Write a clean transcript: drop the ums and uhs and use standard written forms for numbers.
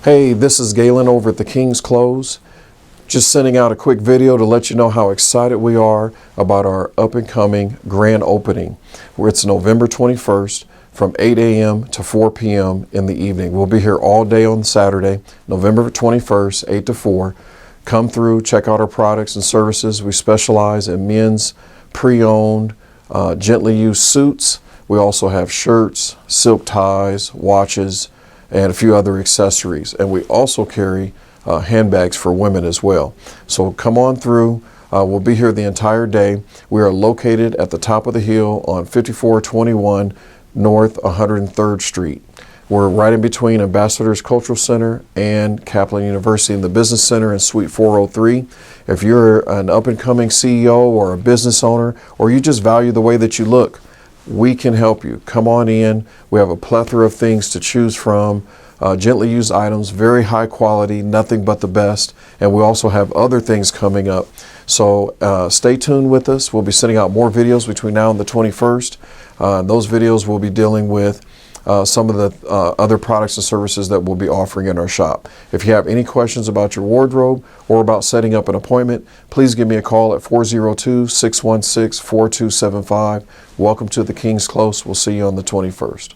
Hey, this is Galen over at the King's Close. Just sending out a quick video to let you know how excited we are about our up-and-coming grand opening, where it's November 21st from 8 a.m. to 4 p.m. in the evening. We'll be here all day on Saturday, November 21st, 8 to 4. Come through, check out our products and services. We specialize in men's pre-owned, gently used suits. We also have shirts, silk ties, watches, and a few other accessories. And we also carry handbags for women as well. So come on through. We'll be here the entire day. We are located at the top of the hill on 5421 North 103rd Street. We're right in between Ambassadors Cultural Center and Kaplan University in the Business Center in Suite 403. If you're an up-and-coming CEO or a business owner, or you just value the way that you look, we can help you. Come on in. We have a plethora of things to choose from. Gently used items, very high quality, nothing but the best. And we also have other things coming up. So stay tuned with us. We'll be sending out more videos between now and the 21st. Those videos will be dealing with some of the other products and services that we'll be offering in our shop. If you have any questions about your wardrobe or about setting up an appointment, please give me a call at 402-616-4275. Welcome to the King's Close. We'll see you on the 21st.